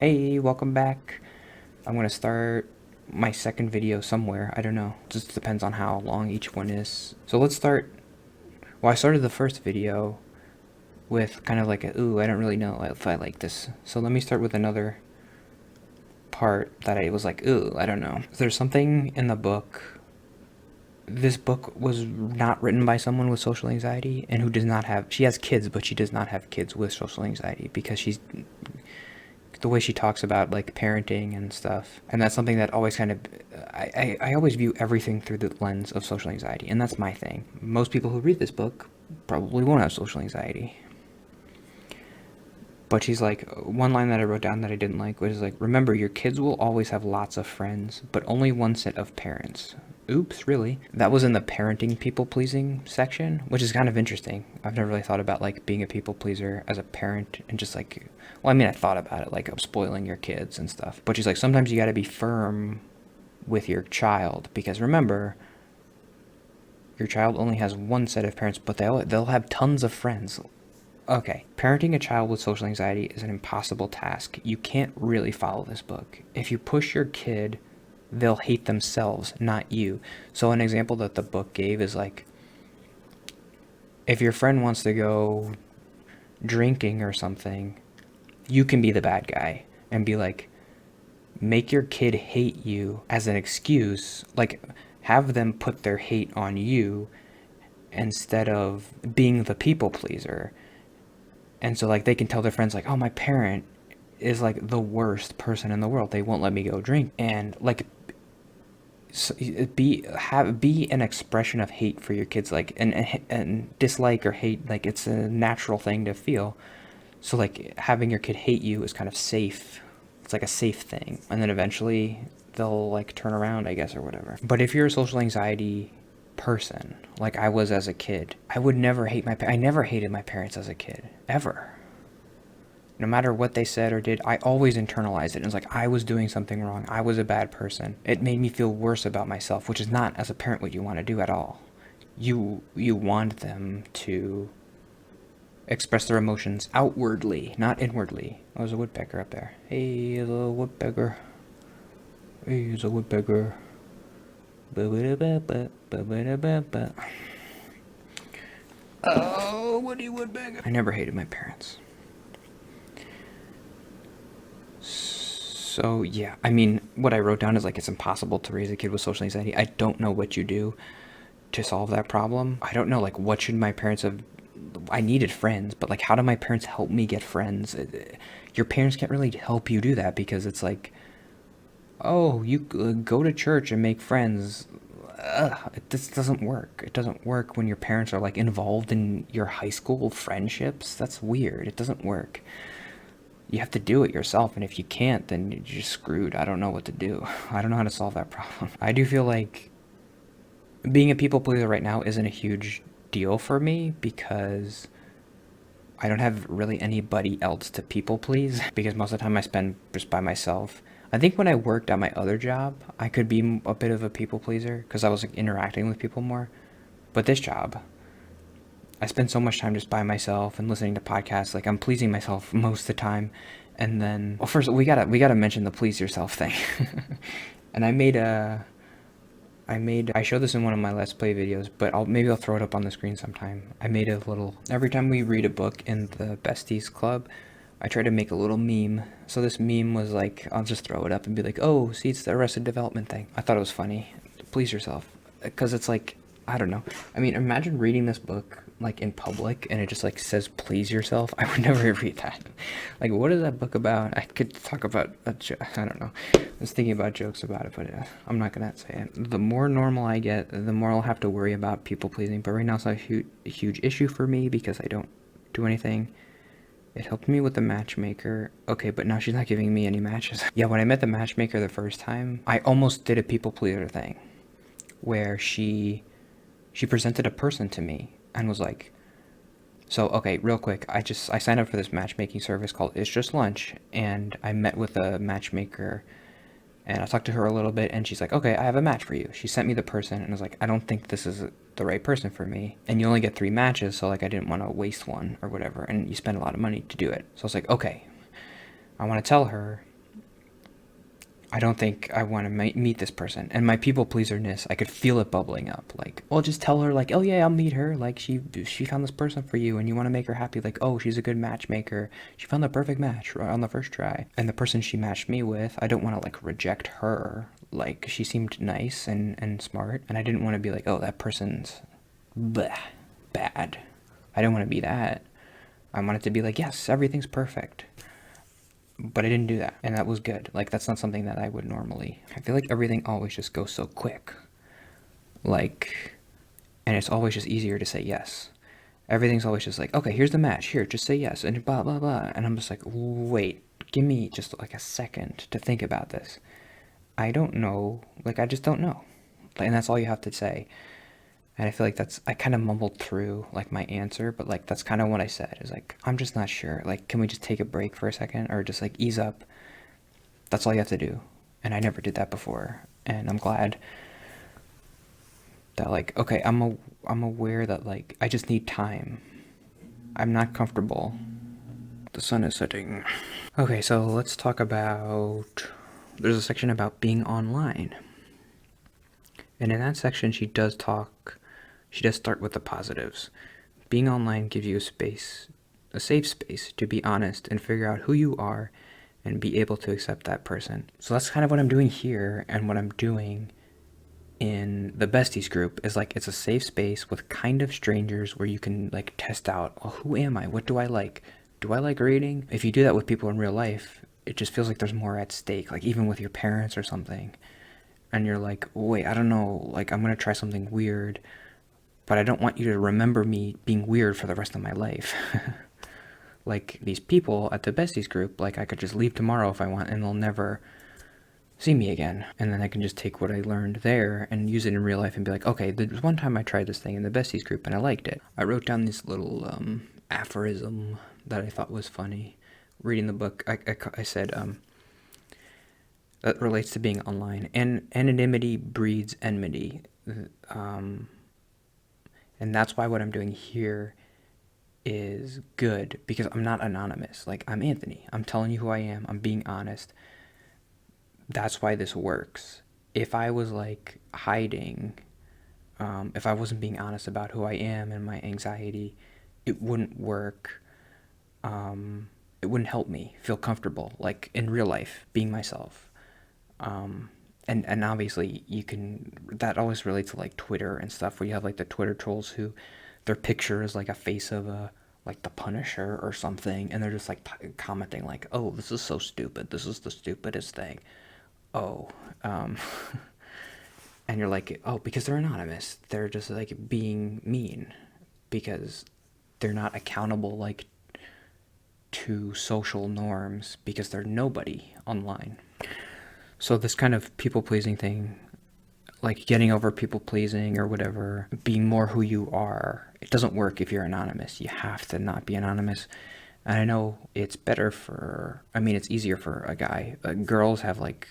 Hey, welcome back. I'm gonna start my second video somewhere. I don't know. Just depends on how long each one is. So let's start. Well, I started the first video with kind of like a, ooh, I don't really know if I like this. So let me start with another part that I was like, ooh, I don't know. There's something in the book. This book was not written by someone with social anxiety and who does not have, she has kids, but she does not have kids with social anxiety because she's the way she talks about like parenting and stuff. And that's something that always kind of I always view everything through the lens of social anxiety, and that's my thing. Most people who read this book probably won't have social anxiety. But she's like, one line that I wrote down that I didn't like was like, remember, your kids will always have lots of friends, but only one set of parents. Oops, really? That was in the parenting people pleasing section, which is kind of interesting. I've never really thought about like being a people pleaser as a parent and just like, well, I mean, I thought about it like of spoiling your kids and stuff. But she's like, sometimes you got to be firm with your child because remember, your child only has one set of parents, but they'll have tons of friends. Okay, parenting a child with social anxiety is an impossible task. You can't really follow this book. If you push your kid, they'll hate themselves, not you. So an example that the book gave is like, if your friend wants to go drinking or something, you can be the bad guy and be like, make your kid hate you as an excuse, like have them put their hate on you instead of being the people pleaser. And so like they can tell their friends like, oh, my parent is like the worst person in the world. They won't let me go drink. And like be an expression of hate for your kids, like and dislike or hate, like it's a natural thing to feel. So like having your kid hate you is kind of safe. It's like a safe thing. And then eventually they'll like turn around, I guess, or whatever. But if you're a social anxiety person, like I was as a kid, I would never hate I never hated my parents as a kid, ever. No matter what they said or did, I always internalized it. It was like I was doing something wrong. I was a bad person. It made me feel worse about myself, which is not, as a parent, what you want to do at all. You want them to express their emotions outwardly, not inwardly. Oh, there's a woodpecker up there. Hey, there's a woodpecker. Hey, there's a woodpecker. Oh, Woody Woodpecker. I never hated my parents. So yeah, I mean, what I wrote down is like it's impossible to raise a kid with social anxiety. I don't know what you do to solve that problem. I don't know, like, what should my parents have. I needed friends, but like, how do my parents help me get friends? Your parents can't really help you do that because it's like, oh, you go to church and make friends. This doesn't work. It doesn't work when your parents are like involved in your high school friendships. That's weird. It doesn't work. You have to do it yourself, and if you can't, then you're just screwed. I don't know what to do. I don't know how to solve that problem. I do feel like being a people pleaser right now isn't a huge deal for me because I don't have really anybody else to people please because most of the time I spend just by myself. I think when I worked at my other job, I could be a bit of a people pleaser because I was like interacting with people more. But this job, I spend so much time just by myself and listening to podcasts. Like I'm pleasing myself most of the time. And then, well, first we gotta mention the please yourself thing. And I showed this in one of my Let's Play videos, but maybe I'll throw it up on the screen sometime. I made a little, every time we read a book in the Besties Club, I try to make a little meme. So this meme was like, I'll just throw it up and be like, oh, see, it's the Arrested Development thing. I thought it was funny. Please yourself. Because it's like, I don't know. I mean, imagine reading this book like in public and it just like says please yourself. I would never read that. Like, what is that book about? I could talk about I don't know. I was thinking about jokes about it, but I'm not gonna say it. The more normal I get, the more I'll have to worry about people pleasing. But right now it's not a huge issue for me because I don't do anything. It helped me with the matchmaker. Okay, but now she's not giving me any matches. Yeah, when I met the matchmaker the first time, I almost did a people pleaser thing where she presented a person to me and was like, so, okay, real quick, I signed up for this matchmaking service called It's Just Lunch, and I met with a matchmaker, and I talked to her a little bit, and she's like, okay, I have a match for you. She sent me the person, and I was like, I don't think this is the right person for me, and you only get 3 matches, so, like, I didn't want to waste one, or whatever, and you spend a lot of money to do it. So I was like, okay, I want to tell her I don't think I want to meet this person. And my people pleaserness, I could feel it bubbling up. Like, well, just tell her, like, oh yeah, I'll meet her. Like, she found this person for you, and you want to make her happy. Like, oh, she's a good matchmaker. She found the perfect match on the first try. And the person she matched me with, I don't want to like reject her. Like, she seemed nice and smart, and I didn't want to be like, oh, that person's bleh, bad. I didn't want to be that. I wanted to be like, yes, everything's perfect. But I didn't do that, and that was good. Like, that's not something that I would normally. I feel like everything always just goes so quick. Like, and it's always just easier to say yes. Everything's always just like, okay, here's the match. Here, just say yes, and blah, blah, blah. And I'm just like, wait, give me just like a second to think about this. I don't know. Like, I just don't know. And that's all you have to say. And I feel like I kind of mumbled through like my answer, but like that's kind of what I said is like, I'm just not sure. Like, can we just take a break for a second or just like ease up? That's all you have to do. And I never did that before. And I'm glad that like, okay, I'm aware that like I just need time. I'm not comfortable. The sun is setting. Okay, so let's talk about, there's a section about being online. And in that section, she does start with the positives. Being online gives you a safe space to be honest and figure out who you are and be able to accept that person. So that's kind of what I'm doing here, and what I'm doing in the besties group is like, it's a safe space with kind of strangers where you can like test out, well, who am I? What do I like? Do I like reading? If you do that with people in real life, it just feels like there's more at stake, like even with your parents or something. And you're like, wait, I don't know, like I'm gonna try something weird, but I don't want you to remember me being weird for the rest of my life. Like these people at the besties group, like I could just leave tomorrow if I want and they'll never see me again. And then I can just take what I learned there and use it in real life and be like, okay, there's one time I tried this thing in the besties group and I liked it. I wrote down this little aphorism that I thought was funny. Reading the book, I said, that relates to being online. And anonymity breeds enmity. And that's why what I'm doing here is good, because I'm not anonymous. Like, I'm Anthony. I'm telling you who I am. I'm being honest. That's why this works. If I was like hiding, if I wasn't being honest about who I am and my anxiety, it wouldn't work. It wouldn't help me feel comfortable, like in real life, being myself. And obviously you can, that always relates to like Twitter and stuff, where you have like the Twitter trolls who their picture is like a face of a, like the Punisher or something, and they're just like commenting like, oh, this is so stupid, this is the stupidest thing. Oh, and you're like, oh, because they're anonymous, they're just like being mean because they're not accountable like to social norms because they're nobody online. So this kind of people-pleasing thing, like getting over people-pleasing or whatever, being more who you are, it doesn't work if you're anonymous. You have to not be anonymous. And I know it's better for, I mean, it's easier for a guy. Girls have like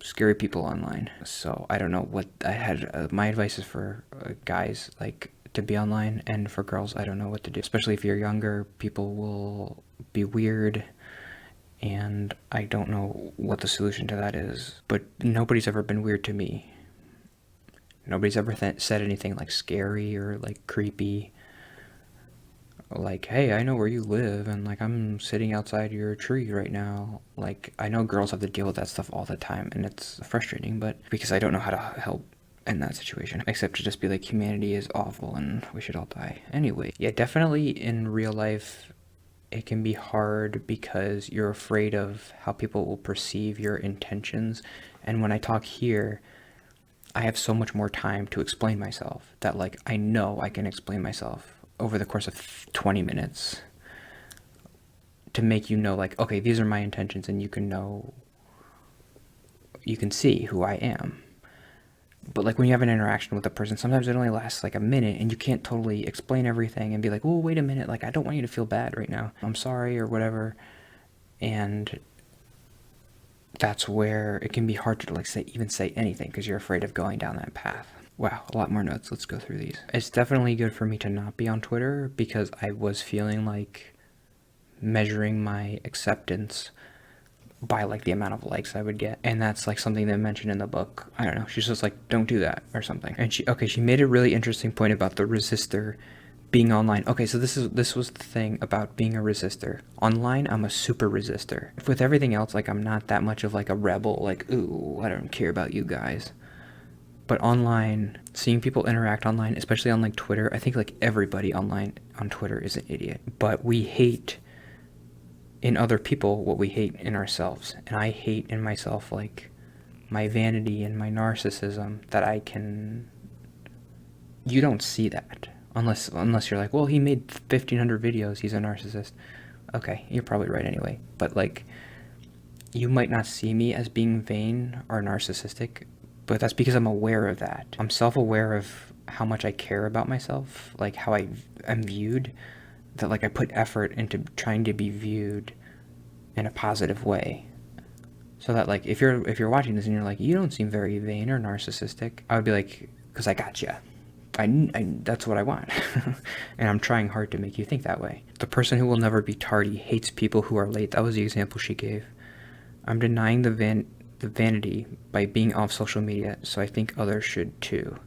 scary people online. So I don't know what I had. My advice is for guys, like, to be online, and for girls, I don't know what to do. Especially if you're younger, people will be weird, and I don't know what the solution to that is. But nobody's ever been weird to me. Nobody's ever said anything like scary or like creepy. Like, hey, I know where you live, and like I'm sitting outside your tree right now. Like, I know girls have to deal with that stuff all the time, and it's frustrating, but because I don't know how to help in that situation, except to just be like, humanity is awful and we should all die. Anyway, yeah, definitely in real life, it can be hard because you're afraid of how people will perceive your intentions. And when I talk here, I have so much more time to explain myself that like I know I can explain myself over the course of 20 minutes to make you know, like, okay, these are my intentions, and you can know, you can see who I am. But like when you have an interaction with a person, sometimes it only lasts like a minute, and you can't totally explain everything and be like, oh, wait a minute, like I don't want you to feel bad right now, I'm sorry, or whatever. And that's where it can be hard to like even say anything because you're afraid of going down that path. Wow, a lot more notes. Let's go through these. It's definitely good for me to not be on Twitter because I was feeling like measuring my acceptance by like the amount of likes I would get. And that's like something they mentioned in the book. I don't know. She's just like, don't do that or something. And she made a really interesting point about the resistor being online. Okay, so this was the thing about being a resistor. Online, I'm a super resistor. With everything else, like I'm not that much of like a rebel, like, ooh, I don't care about you guys. But online, seeing people interact online, especially on like Twitter, I think like everybody online on Twitter is an idiot. But we hate in other people what we hate in ourselves. And I hate in myself like my vanity and my narcissism that you don't see that. Unless you're like, well, he made 1,500 videos, he's a narcissist. Okay, you're probably right anyway. But like, you might not see me as being vain or narcissistic, but that's because I'm aware of that. I'm self-aware of how much I care about myself, like how I am viewed, that like I put effort into trying to be viewed in a positive way. So that like if you're watching this and you're like, you don't seem very vain or narcissistic, I would be like, because I got you. That's what I want. And I'm trying hard to make you think that way. The person who will never be tardy hates people who are late. That was the example she gave. I'm denying the vanity by being off social media, so I think others should too.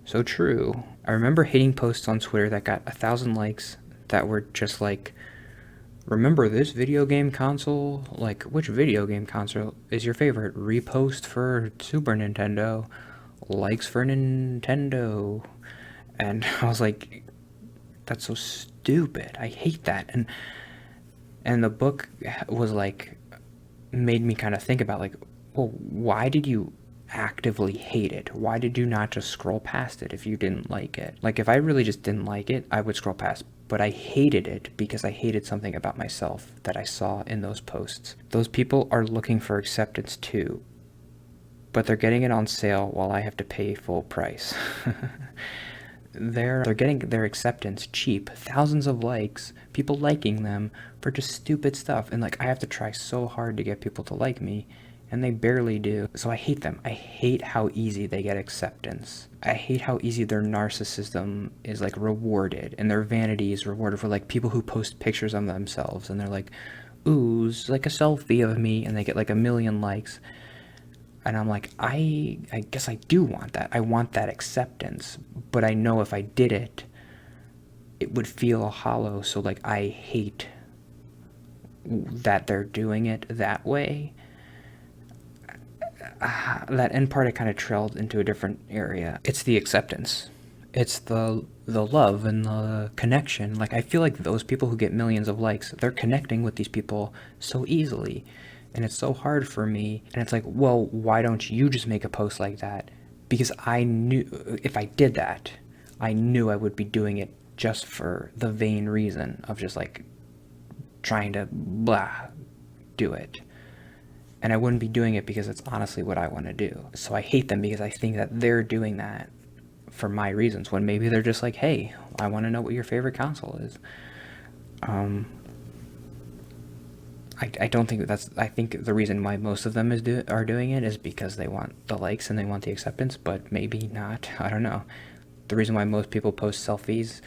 So true. I remember hating posts on Twitter that got 1,000 likes that were just like, remember this video game console? Like, which video game console is your favorite? Repost for Super Nintendo. Likes for Nintendo. And I was like, that's so stupid. I hate that. And the book was like, made me kind of think about like, well, why did you actively hate it? Why did you not just scroll past it if you didn't like it? Like, if I really just didn't like it, I would scroll past. But I hated it because I hated something about myself that I saw in those posts. Those people are looking for acceptance too, but they're getting it on sale while I have to pay full price. They're getting their acceptance cheap, thousands of likes, people liking them for just stupid stuff, and like I have to try so hard to get people to like me, and they barely do. So I hate them. I hate how easy they get acceptance. I hate how easy their narcissism is like rewarded, and their vanity is rewarded for like people who post pictures of themselves, and they're like, ooh, it's like a selfie of me, and they get like 1,000,000 likes. And I'm like, I guess I do want that. I want that acceptance. But I know if I did it, it would feel hollow. So, like, I hate that they're doing it that way. That end part, I kind of trailed into a different area. It's the acceptance. It's the love and the connection. Like, I feel like those people who get millions of likes, they're connecting with these people so easily. And it's so hard for me. And it's like, well, why don't you just make a post like that? Because I knew if I did that, I knew I would be doing it just for the vain reason of just like trying to do it. And I wouldn't be doing it because it's honestly what I want to do. So I hate them because I think that they're doing that for my reasons, when maybe they're just like, hey, I want to know what your favorite console is. I don't think that's. I think the reason why most of them are doing it is because they want the likes and they want the acceptance, but maybe not. I don't know. The reason why most people post selfies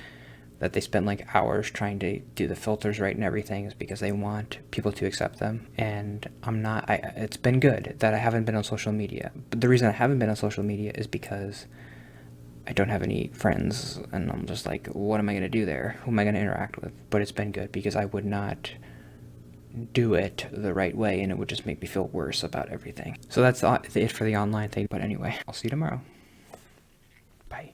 that they spend like hours trying to do the filters right and everything is because they want people to accept them. And I'm not. It's been good that I haven't been on social media. But the reason I haven't been on social media is because I don't have any friends, and I'm just like, what am I going to do there? Who am I going to interact with? But it's been good because I would not do it the right way, and it would just make me feel worse about everything. So that's it for the online thing. But anyway, I'll see you tomorrow. Bye.